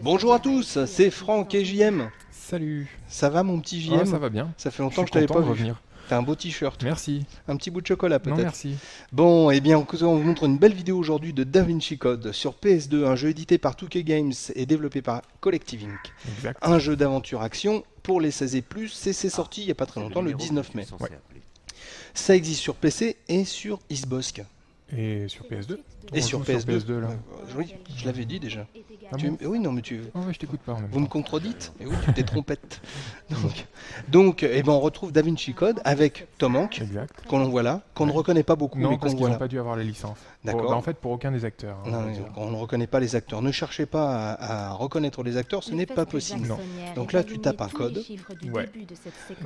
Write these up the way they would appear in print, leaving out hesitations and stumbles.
Bonjour à tous, c'est Franck et JM. Salut. Ça va mon petit JM? Ça va bien. Ça fait longtemps que je t'avais pas vu. Revenir. T'as un beau t-shirt. Merci. Un petit bout de chocolat peut-être. Non, merci. Bon, eh bien, on vous montre une belle vidéo aujourd'hui de DaVinci Code sur PS2, un jeu édité par 2K Games et développé par Collective Inc. Exact. Un jeu d'aventure-action pour les 16 et plus, c'est sorti il n'y a pas très longtemps, le 19 mai. Ouais. Ça existe sur PC et sur Xbox. Et sur PS2. Et sur PS2, là. Oui, je l'avais dit déjà. Ah bon Oui, non, mais tu... Oh, ouais, je t'écoute pas en même Vous me temps. contredites? Et oui, tu t'es trompette. Donc eh ben, on retrouve DaVinci Code avec Tom Hanks, Exact. qu'on voit là, qu'on ne reconnaît pas beaucoup, Non, mais parce qu'on qu'ils voit n'ont là. pas dû avoir les licences. D'accord. En fait, pour aucun des acteurs. hein, Non, on va dire. on ne reconnaît pas les acteurs. Ne cherchez pas à reconnaître les acteurs, ce n'est pas possible. Non. Donc là, tu tapes un code. Ouais.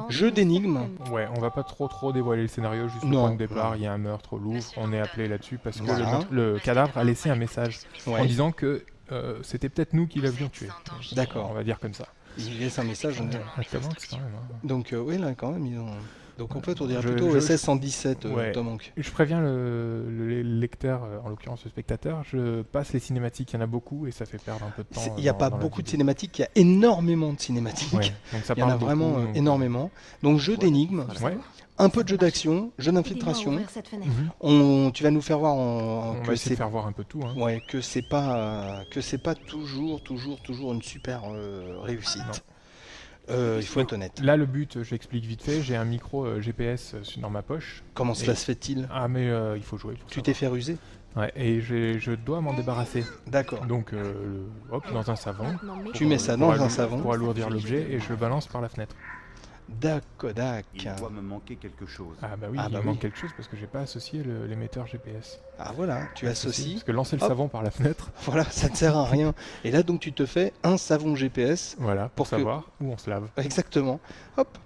Jeu d'énigmes. Ouais, on va pas trop dévoiler le scénario, juste le Non, point de départ, non. il y a un meurtre au Louvre, on est appelé là-dessus parce que Voilà. le cadavre a laissé un message en Ouais. disant que c'était peut-être nous qui l'avions tué. On D'accord. va dire comme ça. Il laisse un message. Tom Hanks, quand même. Hein. Donc oui, là, quand même, ils ont... Donc en fait, on dirait Je- plutôt je- SS 117, Ouais. Tom Hanks. Je préviens le lecteur, en l'occurrence le spectateur, je passe les cinématiques, il y en a beaucoup et ça fait perdre un peu de temps. Il n'y a pas dans la beaucoup de vidéo. cinématiques, il y a énormément de cinématiques. Ouais, donc ça Il y en a parle vraiment beaucoup, donc, énormément. Donc jeu d'énigmes, Ouais, un peu de jeu d'action, jeu d'infiltration. Tu vas nous faire voir on que va essayer c'est de faire voir un peu tout. Hein. ouais, que c'est pas toujours une super réussite. Il faut être honnête. Là, le but, j'explique vite fait, j'ai un micro GPS dans ma poche. Comment cela Et- se fait-il? Ah, mais il faut jouer pour Tu savoir. t'es fait ruser? Ouais, et je dois m'en débarrasser. D'accord. Donc, hop, dans un savon. Tu mets ça dans un savon. Pour alourdir l'objet et je le balance par la fenêtre. D'accord. Il doit me manquer quelque chose. Ah bah oui, Ah il bah me oui. manque quelque chose parce que j'ai pas associé l'émetteur GPS. Ah voilà, tu associes. Parce que lancer le Hop. savon par la fenêtre, Voilà, ça ne sert à rien. Et là, donc, tu te fais un savon GPS. voilà, Pour pour que- savoir où on se lave. Exactement. Hop.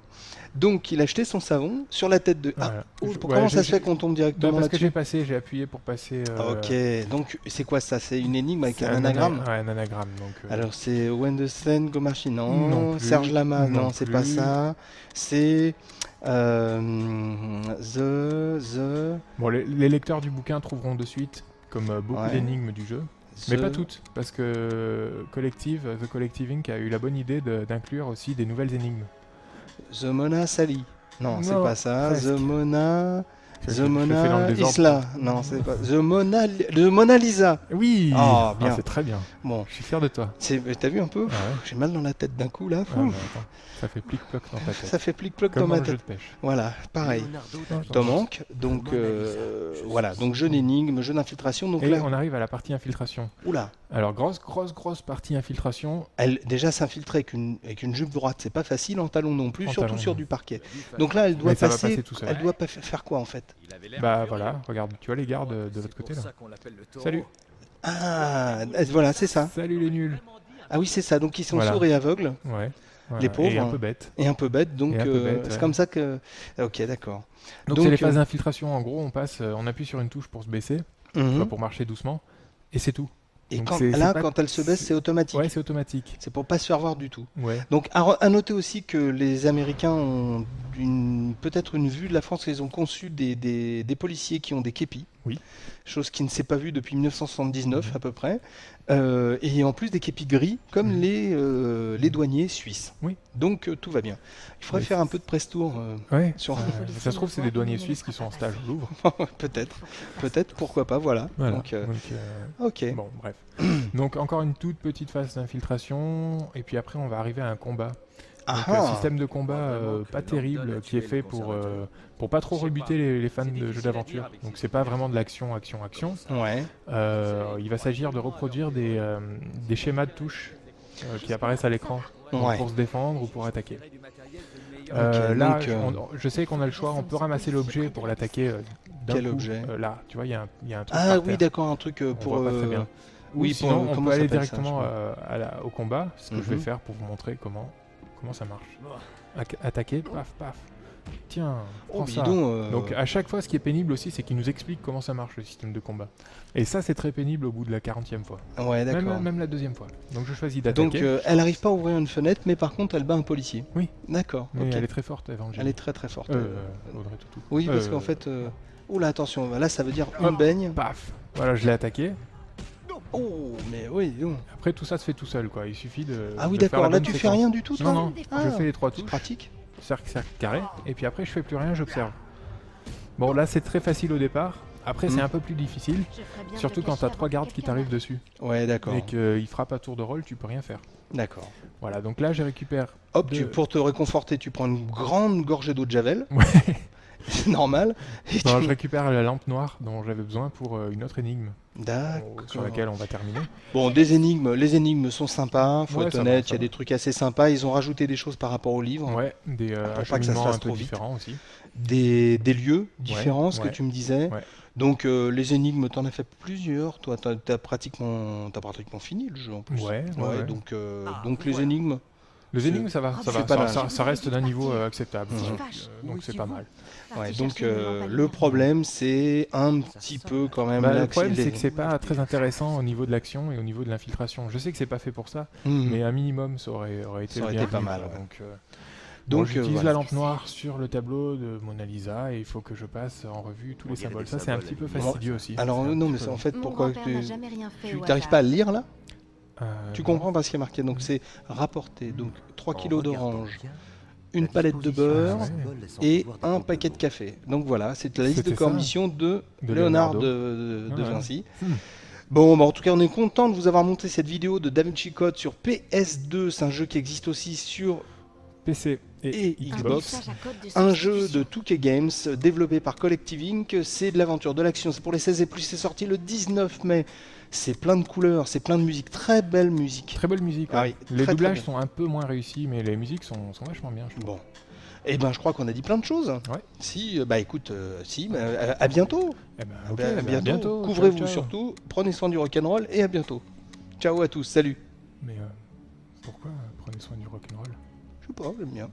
Donc, il a jeté son savon sur la tête de... Ah, Voilà. oh, Je- comment ouais, ça j'ai- se fait qu'on tombe Bah, directement parce que là-dessus? j'ai appuyé pour passer. Ok, donc c'est quoi ça? C'est une énigme avec c'est un anagramme? Ouais, un anagramme. Donc, Alors c'est Wendesen Gomarchi, non, Non plus, Serge Lama, non, non c'est pas plus. ça. C'est Bon, les lecteurs du bouquin trouveront de suite, comme beaucoup Ouais. d'énigmes du jeu. Mais pas toutes, parce que The Collective Inc. a eu la bonne idée d'inclure aussi des nouvelles énigmes. The Mona Sally. Non, c'est Non, pas ça. presque. The Mona Je fais dans le désordre. Isla. Non, c'est pas. The Mona Lisa. Oui. Ah, bien. C'est très bien. Bon, Je suis fier de toi. t'as vu un peu? Ah ouais. J'ai mal dans la tête d'un coup là. Ah, mais attends, ça fait plic-ploc dans ta tête. Ça fait plic-ploc dans Comme ma un jeu tête. de pêche. Voilà, pareil. Tom Hanks, donc voilà, donc jeu d'énigmes, jeu d'infiltration. Donc Et là, on arrive à la partie infiltration. oula, Alors, grosse partie infiltration. elle déjà s'infiltrer avec une jupe droite, c'est pas facile en talon non plus, En surtout talon, sur non. du parquet. Donc là, elle doit Mais ça va passer, passer tout seul. elle doit pas faire quoi en fait? Bah voilà, regarde, tu vois les gardes de l'autre côté là. Salut. Ah, voilà, c'est ça. Salut les nuls. Ah oui, c'est ça. Donc ils sont Voilà. sourds et aveugles Ouais. Voilà. Les pauvres, Et un hein. peu bêtes. et un peu bêtes, donc Et un peu bêtes, c'est ouais. comme ça que. Ok, d'accord. Donc c'est les phases d'infiltration. En gros, on passe, on appuie sur une touche pour se baisser, tu Mhm. vois, pour marcher doucement, et c'est tout. Et Donc quand, c'est là, pas- quand elle se baisse, c'est automatique. Ouais, c'est automatique. C'est pour pas se faire voir du tout. Ouais. Donc à noter aussi que les Américains ont peut-être une vue de la France, qu'ils ont conçu des policiers qui ont des képis, Oui. chose qui ne s'est pas vue depuis 1979 à peu près, et en plus des képis gris comme les douaniers suisses. Oui. Donc tout va bien. Il faudrait Oui. faire un peu de press tour Ouais. sur Ça se trouve, c'est des douaniers suisses qui sont en stage au Louvre. peut-être, pourquoi pas, voilà. Voilà. Donc, Donc, ok. bon, bref. Donc encore une toute petite phase d'infiltration, et puis après on va arriver à un combat. Donc, Ah, système de combat pas terrible qui est fait pour pas trop rebuter les fans de jeux d'aventure. Donc c'est pas vraiment de l'action. ouais. Il va s'agir de reproduire des schémas de touches qui apparaissent à l'écran donc Ouais. pour se défendre ou pour attaquer. Ok, Là, donc, je sais qu'on a le choix, on peut ramasser l'objet pour l'attaquer d'un Quel coup. objet Là, tu vois, il y a un truc Ah par oui, terre. d'accord, un truc On pour. voit pas très bien. Oui, Ou sinon, pour- on comment peut aller s'appelle ça, directement je crois. au combat, ce que je vais Mhm. faire pour vous montrer comment ça marche. Attaquer, paf, paf. Tiens, Oh, prends dis ça. donc, Donc à chaque fois, ce qui est pénible aussi, c'est qu'il nous explique comment ça marche le système de combat. Et ça, c'est très pénible au bout de la 40e fois. ouais, d'accord. Même la deuxième fois. Donc je choisis Donc, d'attaquer. elle arrive pas à ouvrir une fenêtre, mais par contre, elle bat un policier. Oui. D'accord, Mais ok. elle est très forte, Evangéline. Elle est très très forte. Audrey Tautou. Oui, parce qu'en fait... Oula, attention, là, ça veut dire une Hop. baigne. Paf. Voilà, je l'ai attaqué. Oh, mais oui, dis donc. Après, tout ça se fait tout seul, quoi. Il suffit de. Ah oui, de faire d'accord, la là, bonne tu fais séquence. rien du tout, toi? Non, non. Ah, Je fais les 3 c'est touches. pratique. Cercle, cercle, carré. Et puis après, je fais plus rien, j'observe. Bon, là, c'est très facile au départ. Après, c'est un peu plus difficile. Surtout quand t'as 3 gardes qui t'arrivent dessus. Ouais, d'accord. Et qu'ils frappent à tour de rôle, tu peux rien faire. D'accord. Voilà, donc là, je récupère. Hop, de- pour te réconforter, tu prends une grande gorgée d'eau de Javel. Ouais. C'est normal. Et Non, tu- je récupère la lampe noire dont j'avais besoin pour une autre énigme D'accord. sur laquelle on va terminer. Bon, des énigmes, les énigmes sont sympas, faut Ouais, être ça va, honnête, ça il y a va. des trucs assez sympas, ils ont rajouté des choses par rapport au livre, Ouais, des pas que ça se cheminements fasse un peu trop vite. différents aussi. des lieux différents, ce que ouais. tu me disais. Ouais. Donc les énigmes, t'en as fait plusieurs, toi, t'as pratiquement fini le jeu en plus. Ouais. Donc les énigmes, Les énigmes, ça va, c'est pas ça, mal. ça reste d'un niveau acceptable. Mhm. Donc c'est pas mal. ouais, donc le problème c'est un petit peu quand même... Bah, le l'accès- problème, c'est les- que c'est pas très intéressant au niveau de l'action et au niveau de l'infiltration. Je sais que c'est pas fait pour ça, Mhm. mais un minimum, ça aurait été Ça aurait bien été pas vu, mal, quoi. ouais. Donc, Donc, j'utilise voilà. la lampe noire sur le tableau de Mona Lisa et il faut que je passe en revue tous les symboles. Ça, c'est un petit peu fastidieux aussi. Alors C'est un non, petit mais peu- c'est en fait Mon pourquoi grand-père n'a jamais rien fait tu au t'arrives hasard. pas à le lire là? Tu non. comprends pas ce qui est marqué, donc c'est rapporté, donc 3 kilos d'orange, une palette de beurre et un paquet de café. Donc voilà, c'est la liste de C'était ça. conditions de De Léonard Leonardo. de Ouais. Vinci. Hmm. Bon, bah, en tout cas, on est content de vous avoir monté cette vidéo de Da Vinci Code sur PS2. C'est un jeu qui existe aussi sur PC Et et Un Xbox. message à code de un jeu substitution. de 2K Games développé par Collective Inc. C'est de l'aventure, de l'action, c'est pour les 16 et plus. C'est sorti le 19 mai. C'est plein de couleurs, c'est plein de musique, très belle musique. Très belle musique. Ah ouais. oui, Les très, doublages très sont un peu moins réussis, mais les musiques sont vachement bien. Je trouve. Bon. Eh ben, je crois qu'on a dit plein de choses. Ouais. Si, bah écoute, à bientôt. Eh ben, Ah ok, ben, à bah, bientôt. Ciao, Couvrez-vous ciao. surtout, prenez soin du rock'n'roll et à bientôt. Ciao à tous, salut. Mais pourquoi prenez soin du rock'n'roll? Je sais pas, j'aime bien.